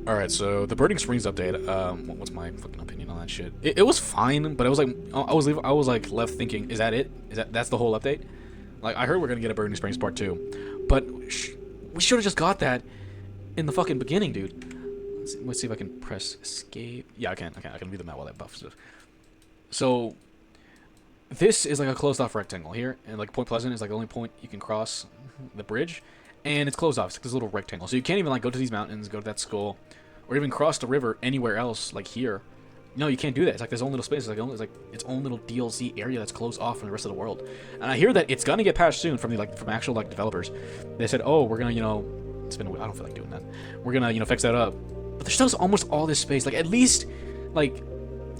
Alright, so the Burning Springs update, what's my fucking opinion on that shit? It was fine, but I was like, I was like left thinking, is that it? That's the whole update? Like, I heard we're gonna get a Burning Springs Part 2, but we should have just got that in the fucking beginning, dude. Let's see if I can press escape. Yeah, I can read the map while that buffs it. So, this is like a closed off rectangle here, and like Point Pleasant is like the only point you can cross the bridge, and it's closed off. It's like this little rectangle, so you can't even like go to these mountains, go to that skull, or even cross the river anywhere else like here. No, you can't do that. It's like this own little space. It's like its own little DLC area that's closed off from the rest of the world. And I hear that it's gonna get patched soon from the from actual like developers. They said, oh, we're gonna it's been a while. I don't feel like doing that. We're gonna fix that up. But there's still almost all this space. Like at least like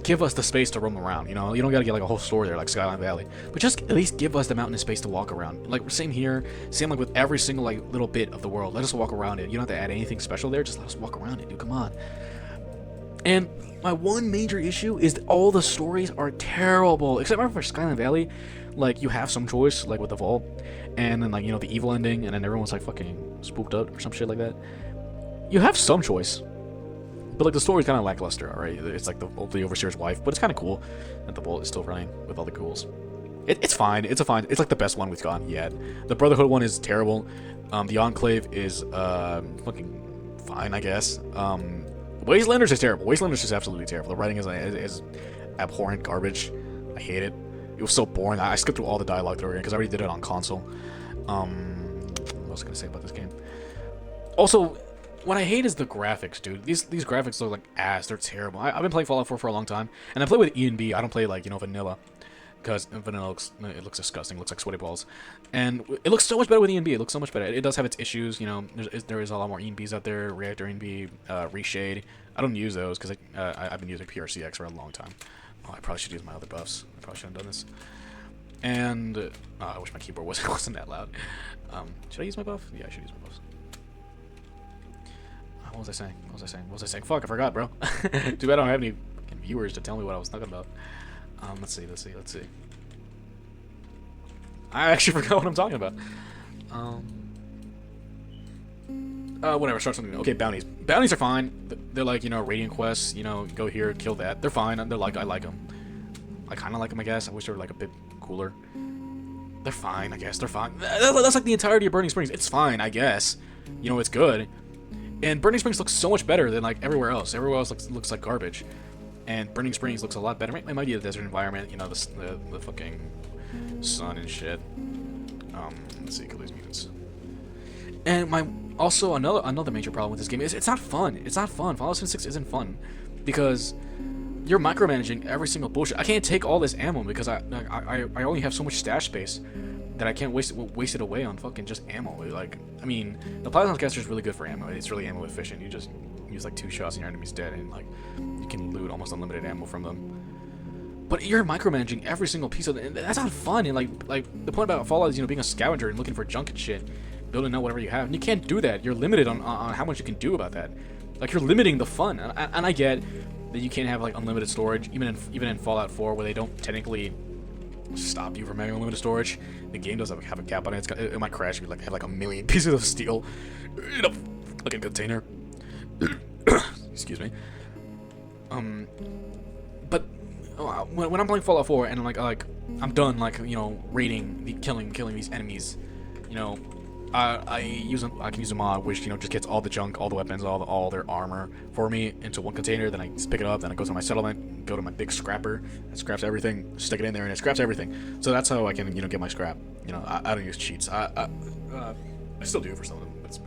give us the space to roam around. You don't gotta get like a whole store there like Skyline Valley. But just at least give us the mountain space to walk around. Like same here. Same like with every single like little bit of the world. Let us walk around it. You don't have to add anything special there. Just let us walk around it, dude. Come on. And my one major issue is that all the stories are terrible. Except for Skyline Valley, like you have some choice, like with the vault, and then like the evil ending, and then everyone's like fucking spooked out or some shit like that. You have some choice, but like the story's kind of lackluster. Alright, it's like the overseer's wife, but it's kind of cool that the vault is still running with all the ghouls. It's fine. It's like the best one we've gotten yet. The Brotherhood one is terrible. The Enclave is fucking fine, I guess. Wastelanders is terrible. Wastelanders is absolutely terrible. The writing is abhorrent garbage. I hate it. It was so boring. I skipped through all the dialogue through again because I already did it on console. What was I gonna say about this game? Also, what I hate is the graphics, dude. These graphics look like ass. They're terrible. I've been playing Fallout 4 for a long time, and I play with E and B. I don't play like vanilla, because vanilla looks disgusting. It looks like sweaty balls, and it looks so much better with E and B. It looks so much better. It does have its issues. There is a lot more E and Bs out there. Reactor E and B, Reshade. I don't use those because I've been using PRCX for a long time. Oh, I probably should use my other buffs. I probably shouldn't have done this. And I wish my keyboard wasn't that loud. Should I use my buff? Yeah, I should use my buffs. What was I saying? Fuck, I forgot, bro. Too bad I don't have any viewers to tell me what I was talking about. Let's see. I actually forgot what I'm talking about. Whatever, start something new. Okay, bounties. Bounties are fine. They're like, radiant quests, go here, kill that. They're fine. They're like, I like them. I kind of like them, I guess. I wish they were like a bit cooler. They're fine, I guess. They're fine. That's like the entirety of Burning Springs. It's fine, I guess. It's good. And Burning Springs looks so much better than like everywhere else. Everywhere else looks like garbage. And Burning Springs looks a lot better. It might be a desert environment, the fucking sun and shit. Let's see, kill these mutants. And also another major problem with this game is it's not fun. It's not fun. Fallout 76 isn't fun because you're micromanaging every single bullshit. I can't take all this ammo because I only have so much stash space that I can't waste it away on fucking just ammo. Like, I mean, the plasma caster is really good for ammo. It's really ammo efficient. You just use like 2 shots and your enemy's dead, and like you can loot almost unlimited ammo from them. But you're micromanaging every single piece of it, and that's not fun. And like the point about Fallout is being a scavenger and looking for junk and shit, building out whatever you have, and you can't do that. You're limited on how much you can do about that. Like, you're limiting the fun, and I get that you can't have like unlimited storage, even in Fallout 4, where they don't technically stop you from having unlimited storage. The game does have a cap on it. It might crash if you have like a million pieces of steel in a fucking container. Excuse me. But when I'm playing Fallout 4 and I'm done raiding, killing these enemies, I can use a mod which just gets all the junk, all the weapons, all their armor for me into one container. Then I just pick it up. Then I go to my settlement, go to my big scrapper that scraps everything, stick it in there, and it scraps everything. So that's how I can get my scrap. I don't use cheats. I still do for some of them. It's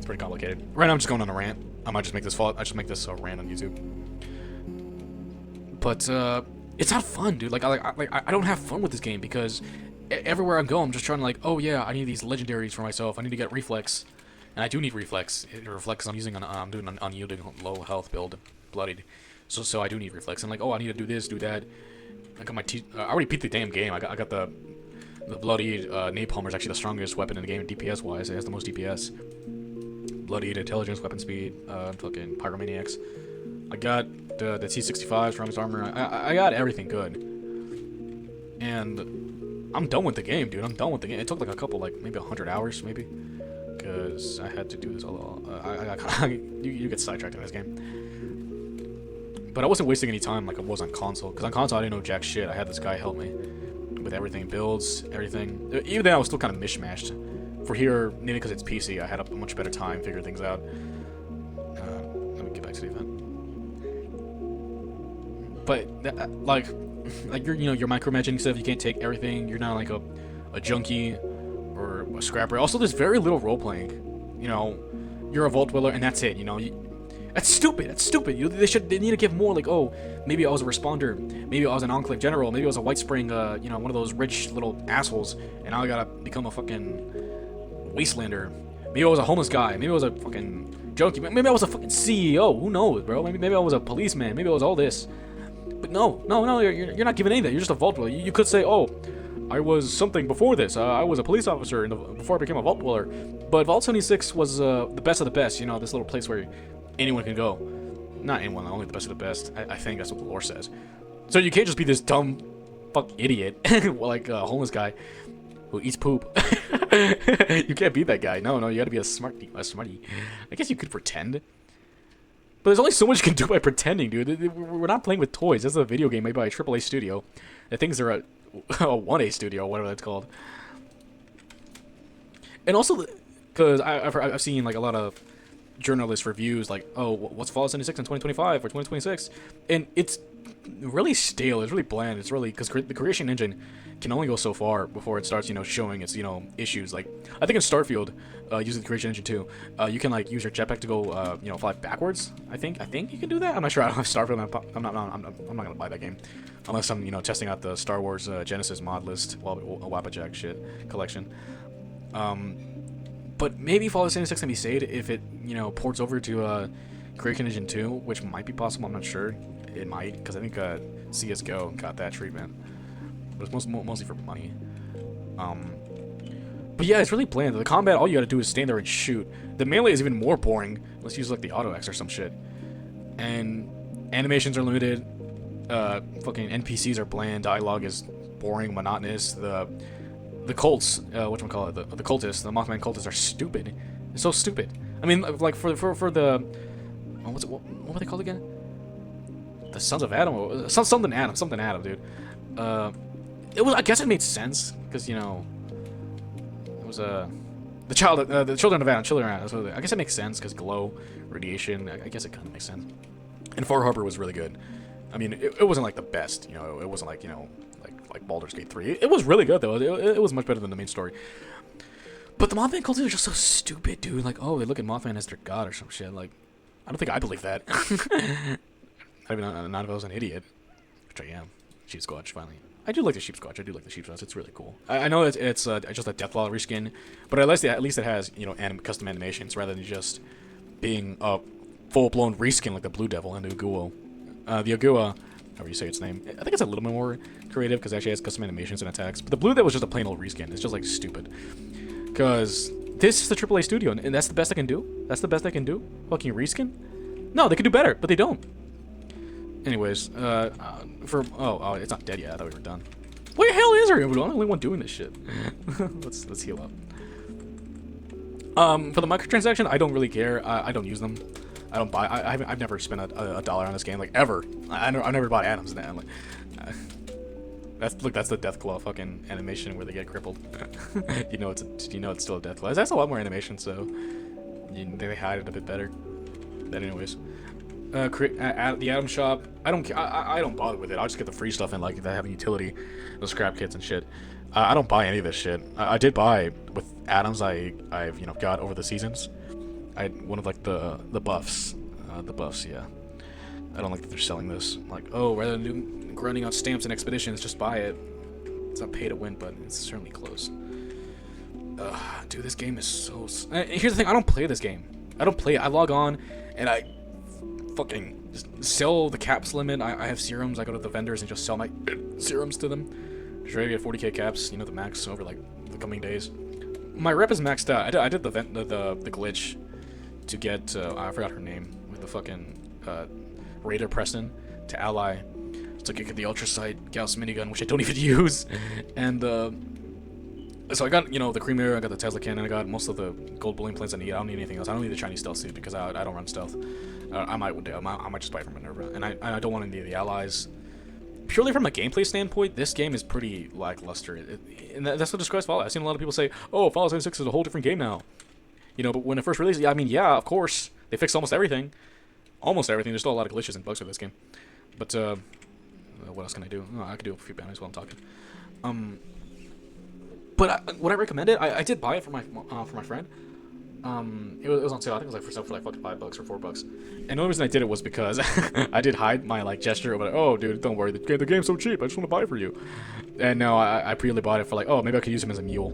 pretty complicated. Right now I'm just going on a rant. I might just make this Fallout. I just make this a rant on YouTube. But it's not fun, dude. I don't have fun with this game because everywhere I go, I'm just trying to oh yeah, I need these legendaries for myself. I need to get reflex, and I do need reflex. Reflex I'm using I'm doing an unyielding low health build, bloodied. So I do need reflex. And oh, I need to do this, do that. I got my I already beat the damn game. I got the bloodied napalmer is actually the strongest weapon in the game DPS wise. It has the most DPS. Bloodied intelligence, weapon speed, fucking pyromaniacs. I got the T65 strongest armor. I got everything good. And I'm done with the game, dude. I'm done with the game. It took like a couple, maybe 100 hours, maybe. because I had to do this all. You get sidetracked in this game. But I wasn't wasting any time like I was on console, because on console I didn't know jack shit. I had this guy help me with everything, builds, everything. Even then I was still kind of mishmashed. For here, maybe because it's PC, I had a much better time figuring things out. Let me get back to the event. But like you're you're micromanaging stuff. You can't take everything. You're not like a junkie or a scrapper. Also, there's very little role playing. You know, you're a vault dweller and that's it. You know, that's stupid. That's stupid. They need to give more. Like, oh, maybe I was a responder. Maybe I was an enclave general. Maybe I was a White Spring. You know, one of those rich little assholes. And now I gotta become a fucking wastelander. Maybe I was a homeless guy. Maybe I was a fucking junkie. Maybe I was a fucking CEO. Who knows, bro? Maybe I was a policeman. Maybe I was all this. But no, you're not giving any of that. You're just a vault dweller. You could say, oh, I was something before this. I was a police officer before I became a vault dweller. But Vault 76 was the best of the best. You know, this little place where anyone can go. Not anyone, only the best of the best. I think that's what the lore says. So you can't just be this dumb fuck idiot like a homeless guy who eats poop. You can't be that guy. No, you gotta be a smarty. I guess you could pretend. But there's only so much you can do by pretending, dude. We're not playing with toys. This is a video game made by a AAA studio. The things are a 1A studio, or whatever that's called. And also, because I've seen like a lot of journalist reviews, like, oh, what's Fallout 76 in 2025 or 2026? And it's really stale. It's really bland. It's really, because the creation engine can only go so far before it starts, showing its, issues. Like, I think in Starfield, using the creation engine too, you can like use your jetpack to go, fly backwards. I think you can do that. I'm not sure. I don't have Starfield. I'm not gonna buy that game unless I'm, testing out the Star Wars Genesis mod list, Wapajack shit collection. But maybe Fallout 76 can be saved if it, ports over to Creation Engine 2, which might be possible. I'm not sure. It might, because I think CS:GO got that treatment. But it's mostly for money. But yeah, it's really bland. The combat, all you gotta do is stand there and shoot. The melee is even more boring. Let's use like the auto X or some shit. And animations are limited. Fucking NPCs are bland. Dialogue is boring, monotonous. The cults, whatchamacallit, the cultists, the Mothman cultists are stupid. It's so stupid. I mean, like for the, what were they called again? The Sons of Adam, something Adam, dude. I guess it made sense because it was the children of Adam. So I guess it makes sense because glow, radiation. I guess it kind of makes sense. And Far Harbor was really good. I mean, it wasn't like the best. It wasn't like like Baldur's Gate 3. It was really good though. It was much better than the main story. But the Mothman cultists are just so stupid, dude. Like, oh, they look at Mothman as their god or some shit. Like, I don't think I believe that. Not if I was an idiot, which I am. Sheep Squatch, finally. I do like the Sheep Squatch. I do like the Sheep Squatch. It's really cool. I know it's just a Deathclaw reskin, but at least it has custom animations rather than just being a full-blown reskin like the Blue Devil and the Aguo. The Agua, however you say its name, I think it's a little bit more creative because it actually has custom animations and attacks. But the Blue Devil was just a plain old reskin. It's just like stupid. Because this is the AAA studio, and that's the best I can do. That's the best I can do. Fucking reskin? No, they could do better, but they don't. Anyways, it's not dead yet. I thought we were done. Where the hell is her? We're the only one doing this shit. let's heal up. For the microtransaction, I don't really care. I don't use them. I don't buy. I've never spent a dollar on this game, like ever. I've never bought Adams now. Like, that's the Deathclaw fucking animation where they get crippled. it's still a Deathclaw. That's a lot more animation, so they hide it a bit better. But anyways. The Atom Shop, I don't care. I don't bother with it. I'll just get the free stuff and like they have a utility, the scrap kits and shit. I don't buy any of this shit. I did buy with Atoms. I've got over the seasons. One of like the buffs, yeah. I don't like that they're selling this. Like, oh, rather than grinding out stamps and expeditions, just buy it. It's not pay to win, but it's certainly close. Dude, this game is so. Here's the thing: I don't play this game. I don't play it. I log on and I fucking just sell the caps limit. I have serums. I go to the vendors and just sell my serums to them. Just ready to get 40k caps, the max over like the coming days. My rep is maxed out. I did the glitch to get I forgot her name with the fucking Raider Preston to ally, so I could get the Ultra Sight Gauss minigun, which I don't even use, and So I got, you know, the Creamer, I got the Tesla Cannon, I got most of the gold bullion plants I need. I don't need anything else. I don't need the Chinese stealth suit because I don't run stealth. I might one day. I might just buy it from Minerva, and I don't want any of the allies. Purely from a gameplay standpoint, this game is pretty lackluster, and that's what describes Fallout. I've seen a lot of people say, "Oh, Fallout 76 is a whole different game now," you know. But when it first released, I mean, yeah, of course, they fixed almost everything. Almost everything. There's still a lot of glitches and bugs with this game. But what else can I do? Oh, I could do a few bounties while I'm talking. But would I recommend it? I did buy it for my friend. It was on sale. I think it was like for sale for like fucking $5 or $4. And the only reason I did it was because I did hide my like gesture of like, oh dude, don't worry, the game's so cheap. I just want to buy it for you. And now I pre-ordered bought it for like, oh, maybe I could use him as a mule,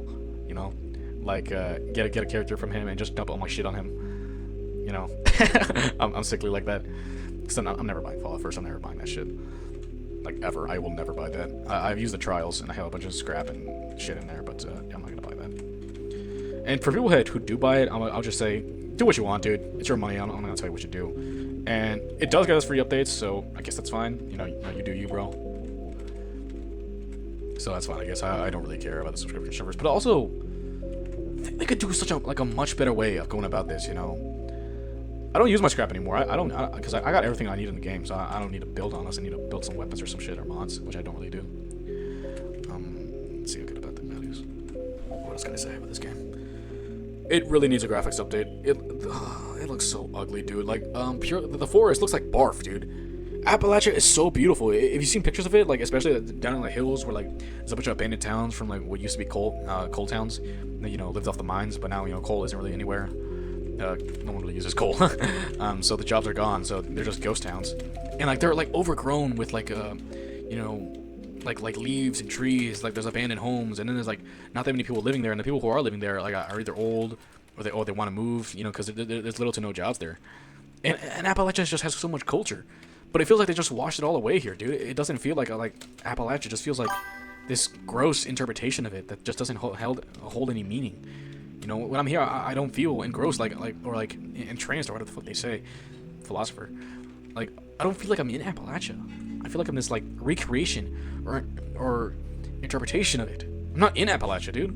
you know, like get a character from him and just dump all my shit on him. You know, I'm sickly like that. Cause I'm never buying Fallout first. I'm never buying that shit. Like ever. I will never buy that. I've used the trials and I have a bunch of scrap and shit in there, but yeah, I'm not gonna buy that. And for people who do buy it, I'll just say, do what you want, dude. It's your money. I'm not gonna tell you what you do. And it does get us free updates, so I guess that's fine. You know, you do you, bro. So that's fine. I guess I don't really care about the subscription servers, but also they could do such a much better way of going about this. You know, I don't use my scrap anymore. I don't because I got everything I need in the game, so I don't need to build unless I need to build some weapons or some shit or mods, which I don't really do. Let's see how good about the values. What else can I say about this game? It really needs a graphics update. It looks so ugly, dude. Like, the forest looks like barf, dude. Appalachia is so beautiful. If you've seen pictures of it, like, especially down in the hills where, like, there's a bunch of abandoned towns from, like, what used to be coal towns that, you know, lived off the mines, but now, you know, coal isn't really anywhere. No one really uses coal. So the jobs are gone, so they're just ghost towns. And, like, they're, like, overgrown with, like, you know, like leaves and trees. Like there's abandoned homes, and then there's like not that many people living there, and the people who are living there like are either old or they want to move, you know, because there's little to no jobs there. And Appalachia just has so much culture, but it feels like they just washed it all away here, dude. It doesn't feel like Appalachia. It just feels like this gross interpretation of it that just doesn't hold any meaning. You know, when I'm here, I don't feel engrossed or entranced or whatever the fuck they say, philosopher. Like I don't feel like I'm in Appalachia. I feel like I'm this like recreation or interpretation of it. I'm not in Appalachia, dude.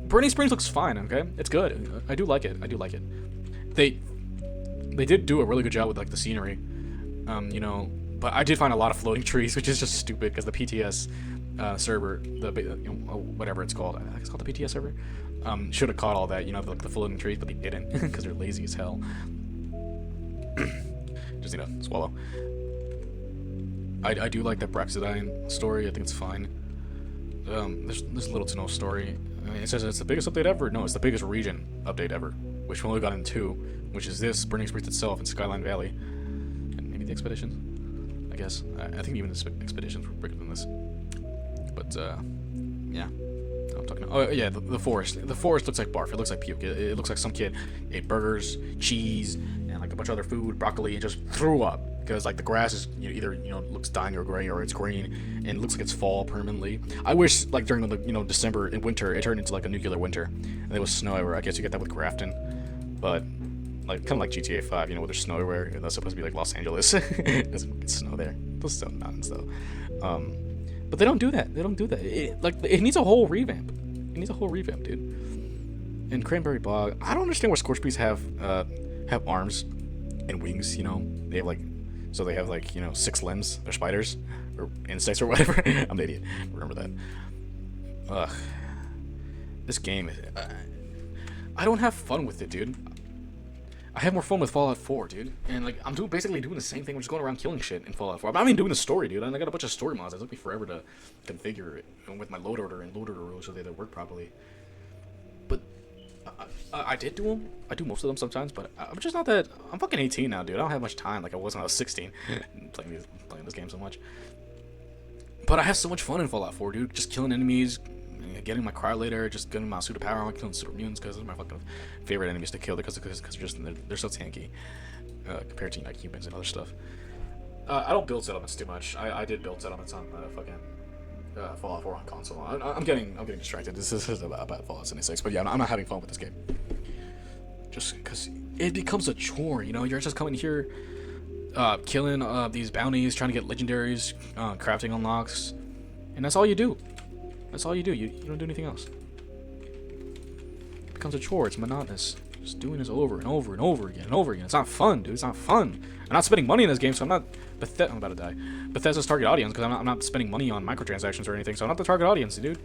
Burning Springs looks fine, okay? It's good. I do like it. They did do a really good job with like the scenery, you know. But I did find a lot of floating trees, which is just stupid because the PTS server, whatever it's called, I think it's called the PTS server, should have caught all that, you know, like the floating trees, but they didn't because they're lazy as hell. Just need to swallow. I do like the Braxidine story. I think it's fine. There's little to no story. I mean, it says it's the biggest update ever. No, it's the biggest region update ever, which we only got in 2, which is this Burning Springs itself and Skyline Valley, and maybe the expeditions. I guess I think even the expeditions were bigger than this. But yeah. I'm talking. Oh yeah, the forest. The forest looks like barf. It looks like puke. It looks like some kid ate burgers, cheese, and like a bunch of other food, broccoli, and just threw up. Because like the grass is either looks dying or gray or it's green and it looks like it's fall permanently. I wish like during the December and winter it turned into like a nuclear winter and there was snow everywhere. I guess you get that with Grafton, but like kind of like GTA 5, where there's snow everywhere. And that's supposed to be like Los Angeles. There's fucking snow there. Those still mountains though. But they don't do that. It needs a whole revamp. It needs a whole revamp, dude. And Cranberry Bog, I don't understand where Scorch Bees have arms and wings. They have like. So they have like 6 limbs. They're spiders or insects or whatever. I'm an idiot. Remember that. Ugh. This game is. I don't have fun with it, dude. I have more fun with Fallout 4, dude. And like I'm basically doing the same thing. We're just going around killing shit in Fallout 4. I'm not even doing the story, dude. I got a bunch of story mods. It took me forever to configure it with my load order and load order rules so they work properly. But I did do them. I do most of them sometimes, but I'm just not that. I'm fucking 18 now, dude. I don't have much time like I was when I was 16 playing this game so much. But I have so much fun in Fallout 4, dude. Just killing enemies, getting my cryolator, just getting my suit of power on, killing super mutants because those are my fucking favorite enemies to kill because they're so tanky compared to like humans and other stuff. I don't build settlements too much. I did build settlements on fucking. Fallout 4 on console. I'm getting distracted. This is about Fallout 76, but yeah, I'm not having fun with this game. Just because it becomes a chore, You're just coming here, killing these bounties, trying to get legendaries, crafting unlocks, and that's all you do. That's all you do. You don't do anything else. It becomes a chore. It's monotonous. Just doing this over and over and over again and over again. It's not fun, dude. It's not fun. I'm not spending money in this game, so I'm not. I'm about to die. Bethesda's target audience, because I'm not spending money on microtransactions or anything, so I'm not the target audience, dude.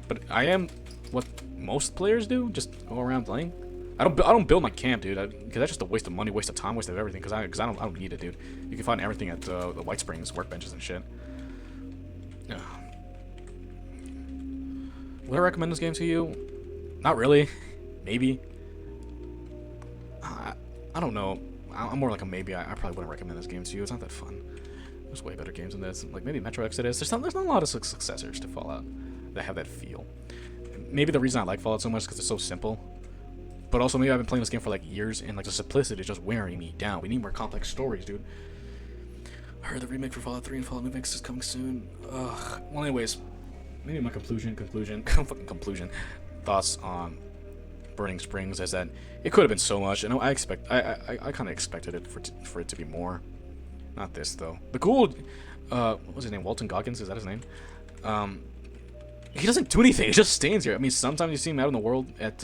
But I am what most players do. Just go around playing. I don't build my camp, dude, because that's just a waste of money, waste of time, waste of everything. Because I don't need it, dude. You can find everything at the White Springs workbenches and shit. Would I recommend this game to you? Not really. Maybe. I don't know. I'm more like a maybe. I probably wouldn't recommend this game to you. It's not that fun. There's way better games than this. Like maybe Metro Exodus. There's not a lot of successors to Fallout that have that feel. Maybe the reason I like Fallout so much is because it's so simple. But also maybe I've been playing this game for like years and like the simplicity is just wearing me down. We need more complex stories, dude. I heard the remake for Fallout 3 and Fallout New Vegas is coming soon. Ugh. Well, anyways, maybe my conclusion, thoughts on Burning Springs is that it could have been so much. And I kind of expected it for it to be more. Not this though. The cool, what was his name? Walton Goggins, is that his name? He doesn't do anything. He just stands here. I mean, sometimes you see him out in the world at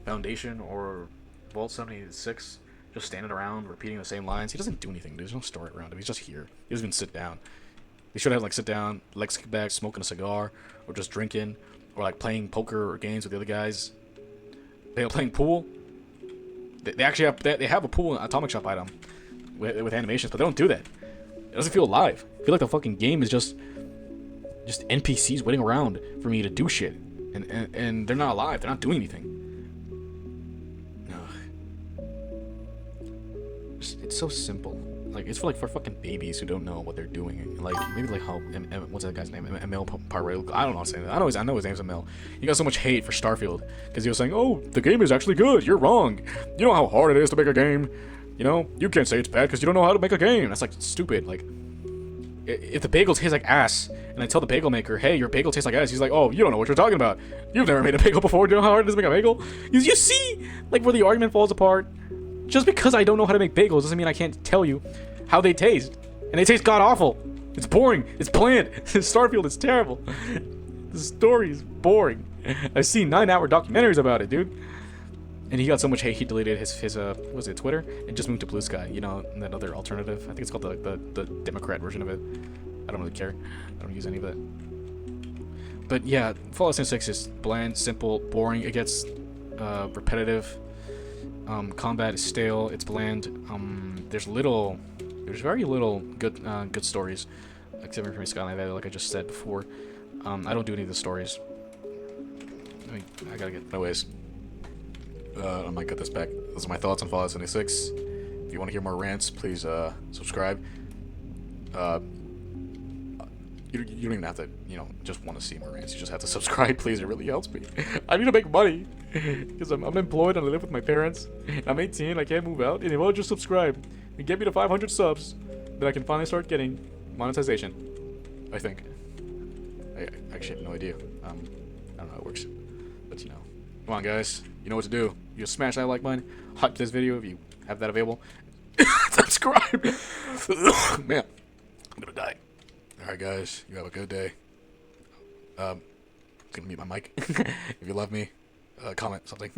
Foundation or Vault 76, just standing around repeating the same lines. He doesn't do anything. There's no story around him. He's just here. He doesn't even sit down. They should have like sit down, legs kicked back, smoking a cigar, or just drinking, or like playing poker or games with the other guys. They're playing pool. They actually have a pool, an Atomic Shop item with animations, but they don't do that. It doesn't feel alive. I feel like the fucking game is just NPCs waiting around for me to do shit, and they're not alive. They're not doing anything. It's so simple. Like it's for fucking babies who don't know what they're doing. Like maybe like how what's that guy's name? Emil Parrell. I don't know what I'm saying. I know his name's Emil. He got so much hate for Starfield because he was saying, "Oh, the game is actually good. You're wrong. You know how hard it is to make a game. You know, you can't say it's bad because you don't know how to make a game." That's like stupid. Like if the bagel tastes like ass, and I tell the bagel maker, "Hey, your bagel tastes like ass," he's like, "Oh, you don't know what you're talking about. You've never made a bagel before. Do you know how hard it is to make a bagel?" You see, like where the argument falls apart. Just because I don't know how to make bagels doesn't mean I can't tell you how they taste. And they taste god-awful. It's boring. It's bland. Starfield is terrible. The story is boring. I've seen 9-hour documentaries about it, dude. And he got so much hate, he deleted his what was it, Twitter? And just moved to Blue Sky, you know, that other alternative. I think it's called the Democrat version of it. I don't really care. I don't use any of it. But yeah, Fallout 76 is bland, simple, boring. It gets repetitive. Combat is stale. It's bland. There's very little good stories, except for Skyline Valley, like I just said before. I don't do any of the stories. I gotta get. Anyways, I might cut this back. Those are my thoughts on Fallout 76. If you want to hear more rants, please subscribe. You don't even have to, just want to see more rants. You just have to subscribe, please. It really helps me. I need to make money because I'm employed and I live with my parents. I'm 18. I can't move out. And if you just subscribe and get me to 500 subs, then I can finally start getting monetization. I think. I actually have no idea. I don't know how it works, but come on, guys. You know what to do. You just smash that like button. Hype this video if you have that available. Subscribe. Man, I'm gonna die. Alright guys, you have a good day. I'm gonna mute my mic. If you love me, comment something.